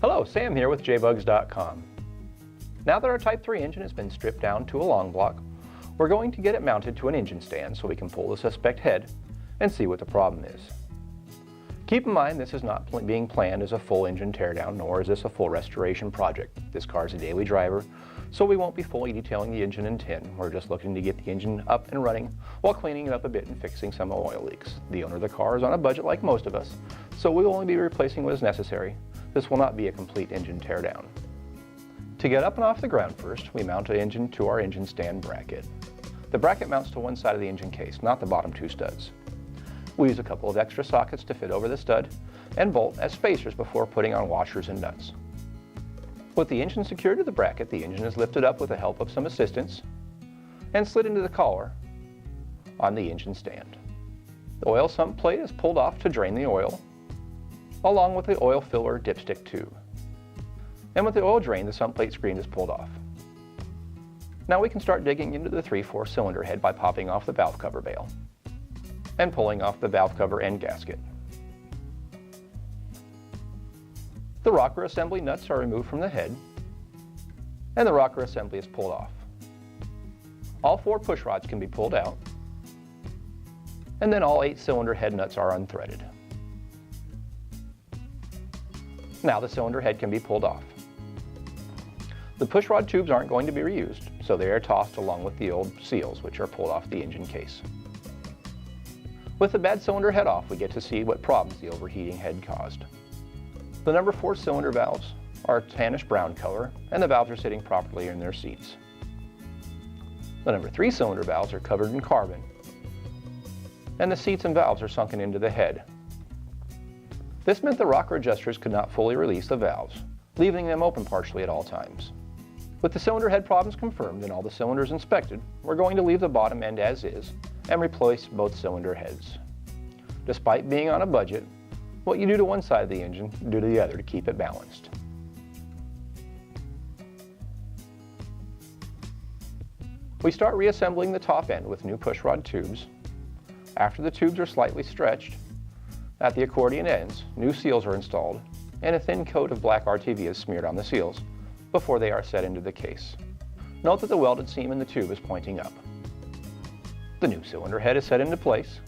Hello, Sam here with jbugs.com. Now that our Type 3 engine has been stripped down to a long block, we're going to get it mounted to an engine stand so we can pull the suspect head and see what the problem is. Keep in mind this is not being planned as a full engine teardown, nor is this a full restoration project. This car is a daily driver, so we won't be fully detailing the engine in tin. We're just looking to get the engine up and running while cleaning it up a bit and fixing some oil leaks. The owner of the car is on a budget like most of us, so we will only be replacing what is necessary. This will not be a complete engine teardown. To get up and off the ground first, we mount the engine to our engine stand bracket. The bracket mounts to one side of the engine case, not the bottom two studs. We use a couple of extra sockets to fit over the stud and bolt as spacers before putting on washers and nuts. With the engine secured to the bracket, the engine is lifted up with the help of some assistance and slid into the collar on the engine stand. The oil sump plate is pulled off to drain the oil, along with the oil filler dipstick tube. And with the oil drained, the sump plate screen is pulled off. Now we can start digging into the 3/4 cylinder head by popping off the valve cover bail and pulling off the valve cover and gasket. The rocker assembly nuts are removed from the head, and the rocker assembly is pulled off. All 4 push rods can be pulled out, and then all 8 cylinder head nuts are unthreaded. Now the cylinder head can be pulled off. The push rod tubes aren't going to be reused, so they are tossed along with the old seals, which are pulled off the engine case. With the bad cylinder head off, we get to see what problems the overheating head caused. The number 4 cylinder valves are tannish brown color, and the valves are sitting properly in their seats. The number 3 cylinder valves are covered in carbon, and the seats and valves are sunken into the head. This meant the rocker adjusters could not fully release the valves, leaving them open partially at all times. With the cylinder head problems confirmed and all the cylinders inspected, we're going to leave the bottom end as is and replace both cylinder heads. Despite being on a budget, what you do to one side of the engine, do to the other to keep it balanced. We start reassembling the top end with new push rod tubes. After the tubes are slightly stretched, at the accordion ends, new seals are installed and a thin coat of black RTV is smeared on the seals before they are set into the case. Note that the welded seam in the tube is pointing up. The new cylinder head is set into place,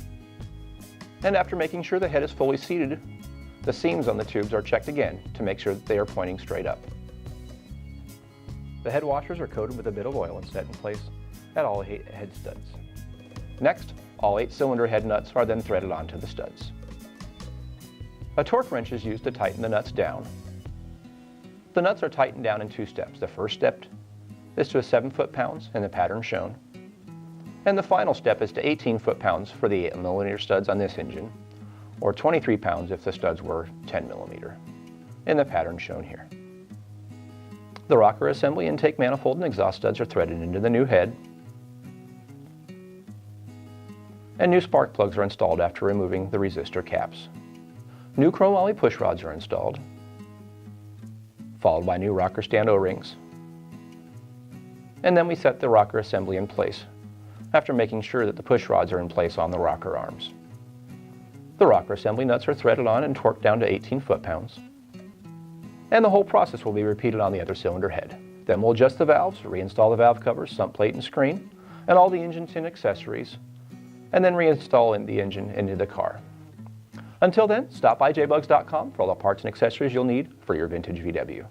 and after making sure the head is fully seated, the seams on the tubes are checked again to make sure that they are pointing straight up. The head washers are coated with a bit of oil and set in place at all 8 head studs. Next, all 8 cylinder head nuts are then threaded onto the studs. A torque wrench is used to tighten the nuts down. The nuts are tightened down in 2 steps. The first step is to 7 foot-pounds in the pattern shown, and the final step is to 18 foot-pounds for the 8mm studs on this engine, or 23 pounds if the studs were 10mm, in the pattern shown here. The rocker assembly, intake manifold, and exhaust studs are threaded into the new head, and new spark plugs are installed after removing the resistor caps. New chromoly push rods are installed, followed by new rocker stand O-rings, and then we set the rocker assembly in place after making sure that the push rods are in place on the rocker arms. The rocker assembly nuts are threaded on and torqued down to 18 foot-pounds, and the whole process will be repeated on the other cylinder head. Then we'll adjust the valves, reinstall the valve covers, sump plate and screen, and all the engine tin accessories, and then reinstall the engine into the car. Until then, stop by jbugs.com for all the parts and accessories you'll need for your vintage VW.